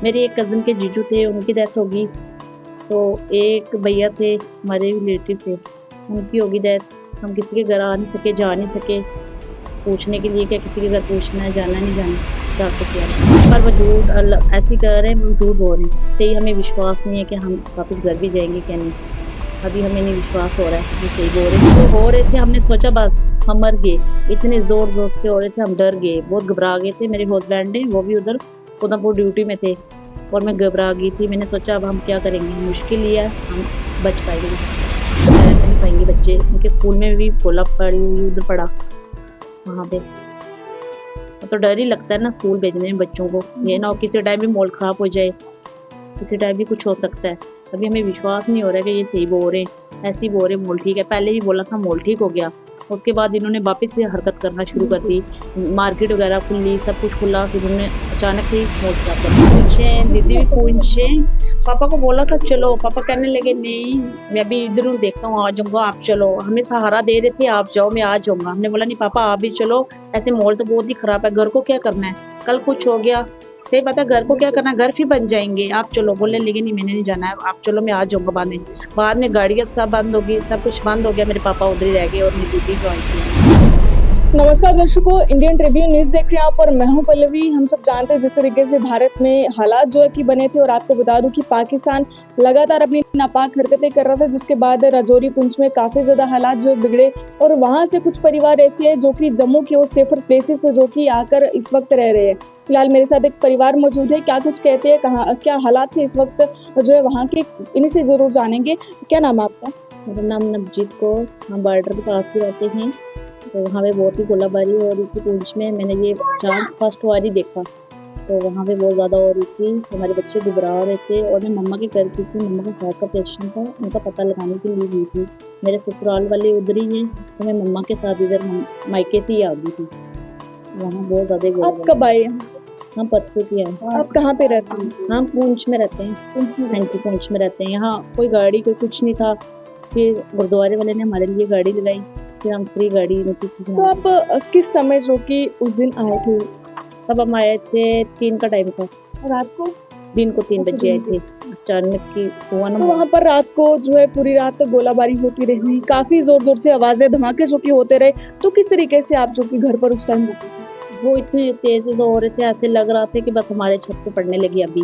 मेरे एक कज़न के जीजू थे, उनकी डेथ होगी। तो एक भैया थे, हमारे रिलेटिव थे, उनकी होगी डेथ। हम किसी के घर आ नहीं सके, जा नहीं सके पूछने के लिए, क्या किसी के घर पूछना है, जाना नहीं जाना जा सके हम। पर वो झूठ ऐसी कर रहे हैं, वो झूठ बोल रहे हैं। सही हमें विश्वास नहीं है कि हम वापस घर भी जाएंगे क्या नहीं। अभी हमें नहीं विश्वास हो रहा है कि सही बोल रहे हैं। तो हो रहे थे, हमने सोचा बस हम मर गए। इतने जोर जोर से हो रहे थे, हम डर गए, बहुत घबरा गए थे। मेरे हस्बैंड है, वो भी उधर उधमपुर ड्यूटी में थे और मैं घबरा गई थी। मैंने सोचा अब हम क्या करेंगे, मुश्किल ही है, हम बच पाएंगे नहीं पाएंगे। बच्चे उनके स्कूल में भी कोला पड़ी हुई उधर पड़ा वहाँ पे। तो डर ही लगता है ना स्कूल भेजने में बच्चों को। ये ना हो किसी टाइम भी माहौल खराब हो जाए, किसी टाइम भी कुछ हो सकता है। अभी हमें विश्वास नहीं हो रहा है कि ये सही बोल रहे हैं, ऐसे ही बोल रहे माहौल ठीक है। पहले भी बोला था माहौल ठीक हो गया, उसके बाद इन्होंने वापस से हरकत करना शुरू कर दी। मार्केट वगैरह खुली, सब कुछ खुला, फिर उन्होंने अचानक से माहौल खराब कर दिया। पूछे दीदी भी पूछे, पापा को बोला था चलो, पापा कहने लगे नहीं मैं अभी इधर हूँ, देखता हूँ आ जाऊंगा, आप चलो। हमें सहारा दे रहे थे, आप जाओ मैं आ जाऊंगा। हमने बोला नहीं पापा आप भी चलो, ऐसे माहौल तो बहुत ही खराब है, घर को क्या करना है, कल कुछ हो गया सही पता घर को क्या करना, घर फिर बन जाएंगे, आप चलो। बोलने लगे नहीं मैंने नहीं जाना है, आप चलो मैं आ जाऊंगा। बाद में गाड़ियाँ सब बंद होगी, सब कुछ बंद हो गया। मेरे पापा उधर ही रह गए और मेरी दीदी ज्वाइन की। नमस्कार दर्शकों, इंडियन ट्रिब्यून न्यूज देख रहे हैं आप और मैं हूं पल्लवी। हम सब जानते हैं जिस तरीके से भारत में हालात जो है कि बने थे, और आपको बता दूं कि पाकिस्तान लगातार अपनी नापाक हरकतें कर रहा था, जिसके बाद राजौरी पुंछ में काफी ज्यादा हालात जो बिगड़े। और वहां से कुछ परिवार ऐसे हैं जो कि जम्मू की ओर सेफर प्लेसेस पे जो कि आकर इस वक्त रह रहे हैं। फिलहाल मेरे साथ एक परिवार मौजूद है, क्या कुछ कहते हैं, कहाँ क्या हालात थे इस वक्त जो है वहाँ के, इन्हीं से जरूर जानेंगे। क्या नाम है आपका? मेरा नाम नवजीत कौर। हम बॉर्डर के पास ही रहते हैं, तो वहाँ पे बहुत ही गोलाबारी हो रही थी पुंछ में। मैंने ये चांस फर्स्ट बार ही देखा, तो वहाँ पे बहुत ज़्यादा हो रही थी। हमारे बच्चे घबरा रहे थे और मैं मम्मा के घर की थी, मम्मा का हार्ट का ऑपरेशन था, उनका पता लगाने के लिए गई थी। मेरे ससुराल वाले उधर ही हैं, तो मैं मम्मा के साथ इधर मायके से ही आ गई थी। वहाँ बहुत ज़्यादा आप कब आए? हम परसों की आए। आप कहाँ पे रहते हैं? हम पुंछ में रहते हैं। हाँ जी, पुंछ में रहते हैं। यहाँ कोई गाड़ी कोई कुछ नहीं था, फिर गुरुद्वारे वाले ने हमारे लिए गाड़ी लगाई, फिर हम फ्री गाड़ी में। तो आप किस समय जो कि उस दिन आए थे? तब हम आए थे 3 का टाइम था, रात को? दिन को 3 बजे आए थे। अचानक की हुआ ना। तो वहाँ पर रात को जो है पूरी रात तक गोलाबारी होती रही, काफी जोर जोर से आवाजें धमाके जो कि होते रहे। तो किस तरीके से आप जो कि घर पर उस टाइम रुके थे? वो इतने तेज से हो रहे थे, ऐसे लग रहा था कि बस हमारे छत पे पड़ने लगी अभी।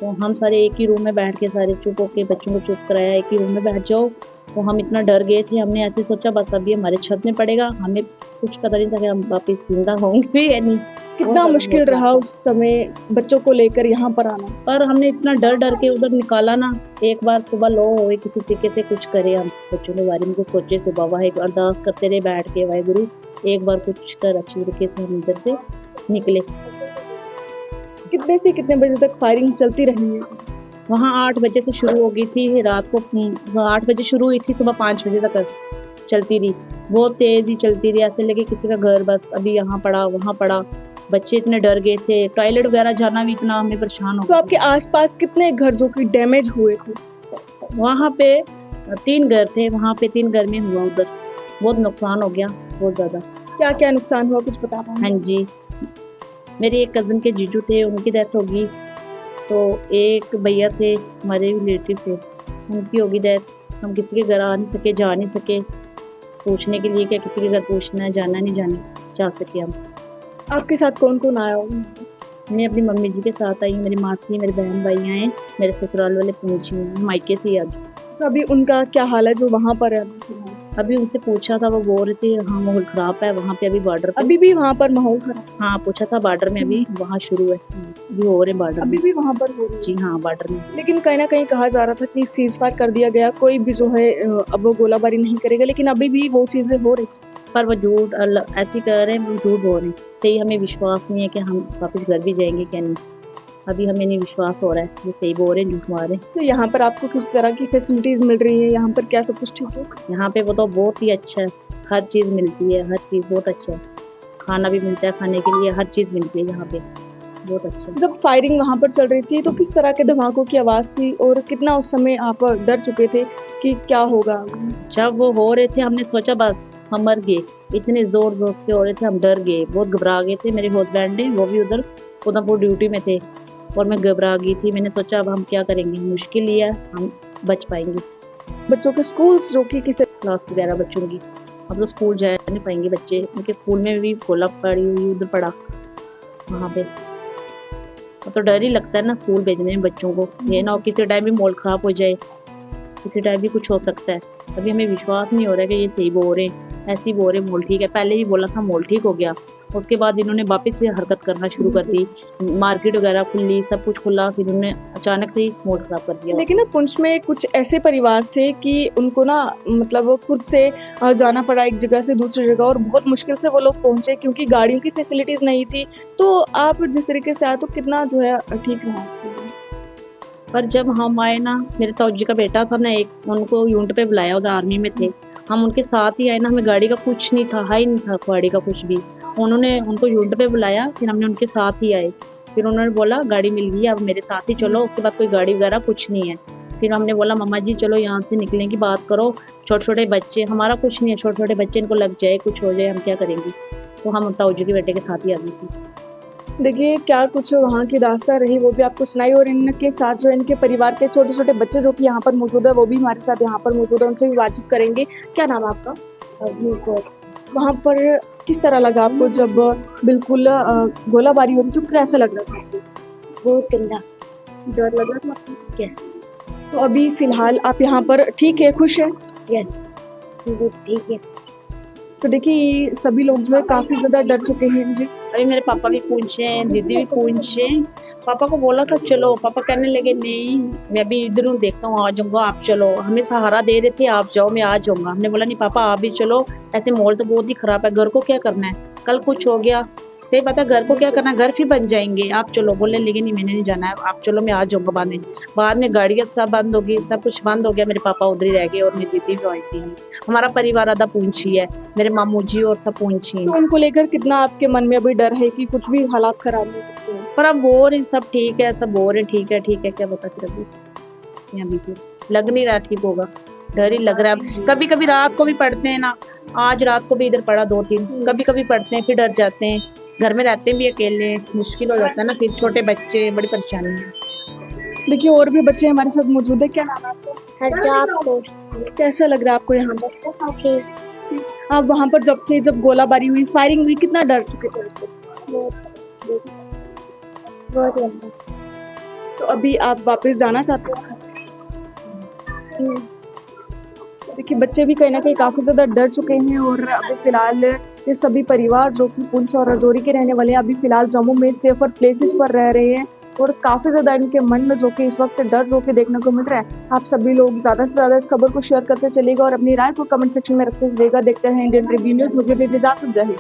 तो हम सारे एक ही रूम में बैठ के सारे चुप होके बच्चों को चुप कराया, एक ही रूम में बैठ जाओ। तो हम इतना डर गए थे, हमने ऐसे सोचा बस अभी हमारे छत में पड़ेगा। हमें कुछ पता नहीं था कि हम वापिस जिंदा होंगे या नहीं। कितना मुश्किल रहा उस समय बच्चों को लेकर यहाँ पर आना? पर हमने इतना डर डर के उधर निकाला ना। एक बार सुबह लो हो किसी तरीके से कुछ करे, हम बच्चों के बारे में कुछ सोचे। सुबह वह अरदास करते रहे बैठ के, वाहे गुरु एक बार कुछ कर अच्छी तरीके से हम इधर से निकले। कितने से कितने बजे तक फायरिंग चलती रही है? वहाँ 8 बजे से शुरू हो गई थी, रात को 8 बजे शुरू हुई थी, सुबह 5 बजे तक चलती रही। बहुत तेज ही चलती रही, ऐसे लगे किसी का घर बस अभी यहाँ पड़ा वहाँ पड़ा। बच्चे इतने डर गए थे, टॉयलेट वगैरह जाना भी इतना हमें परेशान हो। तो आपके आसपास कितने घर जो कि डैमेज हुए थे? वहाँ पे 3 घर थे, वहाँ पे 3 घर में हुआ, उधर बहुत नुकसान हो गया, बहुत ज़्यादा। क्या क्या नुकसान हुआ कुछ बता पाएंगे? हाँ जी, मेरे एक कज़न के जीजू थे, उनकी डेथ होगी। तो एक भैया थे, हमारे रिलेटिव थे, उनकी होगी डेथ। हम किसी के घर आ नहीं सके, जा नहीं सके पूछने के लिए, क्या किसी के घर पूछना है, जाना नहीं जाना जा सके हम। आपके साथ कौन कौन आया होगा? मैं अपनी मम्मी जी के साथ आई, मेरी मासी मेरे बहन भाई आए, मेरे ससुराल वाले पहुंची हूँ, मायके से ही आ गई। तो अभी उनका क्या हाल है जो वहाँ पर है? अभी उनसे पूछा था, वो बोल रहे थे हाँ माहौल खराब है वहाँ पे, अभी बॉर्डर पे। अभी भी वहाँ पर माहौल खराब? हाँ पूछा था, बॉर्डर में अभी वहाँ शुरू है, अभी हो रहे बॉर्डर अभी भी वहाँ पर हो रही है? जी हाँ, बॉर्डर में। लेकिन कहीं ना कहीं कहा जा रहा था कि सीज फायर कर दिया गया, कोई भी जो है अब वो गोलाबारी नहीं करेगा, लेकिन अभी भी वो चीजें हो रही। पर वो झूठ ऐसी कर रहे हैं, वो झूठ बोल रहे हैं। सही हमें विश्वास नहीं है कि हम वापस घर भी जाएंगे क्या नहीं। अभी हमें नहीं विश्वास हो रहा है, ये सही बोल रहे हैं झूठ मार रहे हैं। तो यहाँ पर आपको किस तरह की फैसिलिटीज मिल रही है? यहाँ पर क्या सब कुछ ठीक है? यहाँ पे वो तो बहुत ही अच्छा है, हर चीज़ मिलती है, हर चीज़ बहुत अच्छा है। खाना भी मिलता है, खाने के लिए हर चीज़ मिलती है यहाँ पे, बहुत अच्छा। जब फायरिंग वहाँ पर चल रही थी तो किस तरह के धमाकों की आवाज थी, और कितना उस समय आप डर चुके थे कि क्या होगा? जब वो हो रहे थे, हमने सोचा बस हम मर गए। इतने जोर जोर से हो रहे थे, हम डर गए, बहुत घबरा गए थे। मेरे हस्बैंड है, वो भी उधर उधमपुर ड्यूटी में थे, और मैं घबरा गई थी। मैंने सोचा अब हम क्या करेंगे, मुश्किल ही है, हम बच पाएंगे। बच्चों के स्कूल्स जो कि किस क्लास वगैरह बच्चों की, अब तो स्कूल जा नहीं पाएंगे बच्चे, उनके स्कूल में भी गोला पड़ी हुई उधर पड़ा वहाँ पे। अब तो डर ही लगता है ना स्कूल भेजने में बच्चों को, ये ना हो किसी टाइम भी माहौल ख़राब हो जाए, किसी टाइम भी कुछ हो सकता है। अभी हमें विश्वास नहीं हो रहा है कि ये सही बोल रहे हैं, ऐसे ही बोल रहे माहौल ठीक है। पहले भी बोला था माहौल ठीक हो गया, उसके बाद इन्होंने वापस से हरकत करना शुरू कर दी, मार्केट वगैरह खुली, सब कुछ खुला, फिर उन्होंने अचानक से ही माहौल ख़राब कर दिया। लेकिन ना पुंछ में कुछ ऐसे परिवार थे कि उनको ना मतलब वो खुद से जाना पड़ा एक जगह से दूसरी जगह, और बहुत मुश्किल से वो लोग पहुंचे क्योंकि गाड़ियों की फैसिलिटीज नहीं थी। तो आप जिस तरीके से आए तो कितना जो है ठीक रहा आपके लिए? पर जब हम आए ना, मेरे ताऊ जी का बेटा था ना एक, उनको यूनिट पे बुलाया, उधर आर्मी में थे, हम उनके साथ ही आए ना, हमें गाड़ी का कुछ नहीं था, हाई नहीं था गाड़ी का कुछ भी। उन्होंने उनको यूनिट पे बुलाया, फिर हमने उनके साथ ही आए, फिर उन्होंने बोला गाड़ी मिल गई अब मेरे साथ ही चलो, उसके बाद कोई गाड़ी वगैरह कुछ नहीं है। फिर हमने बोला मम्मा जी चलो यहाँ से निकलने की बात करो, छोटे छोटे बच्चे, हमारा कुछ नहीं है, छोटे छोटे बच्चे, इनको लग जाए कुछ हो जाए हम क्या करेंगे। तो हम ताऊ जी के बेटे के साथ ही आ गए थे। देखिए क्या कुछ वहाँ की दास्तां रही वो भी आपको सुनाई, और इनके साथ जो इनके परिवार के छोटे छोटे बच्चे जो कि यहाँ पर मौजूद है वो भी हमारे साथ यहाँ पर मौजूद है, उनसे भी बातचीत करेंगे। क्या नाम है आपका? वहाँ पर किस तरह लगा आपको जब बिल्कुल गोलाबारी हो रही तो कैसा लग रहा था आपको? बहुत गंदा, डर लग रहा था आपको? यस तो अभी फिलहाल आप यहाँ पर ठीक है, खुश है? यस ठीक है। तो देखिए ये सभी लोग जो है काफी ज्यादा डर चुके हैं जी। अभी मेरे पापा भी पूछे, दीदी भी पूछे, पापा को बोला था चलो, पापा कहने लगे नहीं मैं भी इधर हूँ, देखता हूँ आ जाऊंगा, आप चलो, हमें सहारा दे रहे थे आप जाओ मैं आ जाऊंगा। हमने बोला नहीं पापा आप भी चलो, ऐसे माहौल तो बहुत ही खराब है, घर को क्या करना है, कल कुछ हो गया, सही बात है, घर को क्या करना है, घर फिर बन जाएंगे, आप चलो। बोले लेकिन नहीं मैंने नहीं जाना है, आप चलो मैं आ जाऊंगा। बाद में गाड़ियाँ सब बंद हो गई, सब कुछ बंद हो गया, मेरे पापा उधर ही रह गए और मेरी दीदी भी आई थी। हमारा परिवार आधा पूंछी है, मेरे मामू जी और सब पूंछी तो हैं। उनको लेकर कितना आपके मन में अभी डर है कि कुछ भी हालात खराब हो सकते हैं? पर अब बोल रहे सब ठीक है, सब बोल रहे ठीक है ठीक है, क्या बता फिर अभी यहाँ भी लग नहीं रहा ठीक होगा, डर ही लग रहा है। कभी कभी रात को भी पढ़ते हैं ना, आज रात को भी इधर पढ़ा 2-3, कभी कभी पढ़ते हैं फिर डर जाते हैं, घर में रहते भी अकेले, मुश्किल हो जाता है ना, फिर छोटे बच्चे, बड़ी परेशानी है। देखिए और भी बच्चे हमारे साथ मौजूद है। क्या नाम है आपका? हरजात कैसा लग रहा है आपको यहाँ पर? ठीक आप वहाँ पर जब थे, जब गोलाबारी हुई, फायरिंग हुई, कितना डर चुके थे उसको? बहुत लंबा। तो अभी आप वापस जाना चाहते हो? देखिए बच्चे भी कहीं ना कहीं काफी ज्यादा डर चुके हैं, और अभी फिलहाल ये सभी परिवार जो कि पुंछ और राजौरी के रहने वाले हैं अभी फिलहाल जम्मू में सेफर प्लेसेस पर रह रहे हैं, और काफी ज्यादा इनके मन में जो कि इस वक्त डर जो कि देखने को मिल रहा है। आप सभी लोग ज्यादा से ज्यादा इस खबर को शेयर करते चलिएगा और अपनी राय को कमेंट सेक्शन में रखते चलिएगा। देखते हैं इंडियन ट्रिब्यून न्यूज, मुझे दीजिए इजाजत, जय हिंद।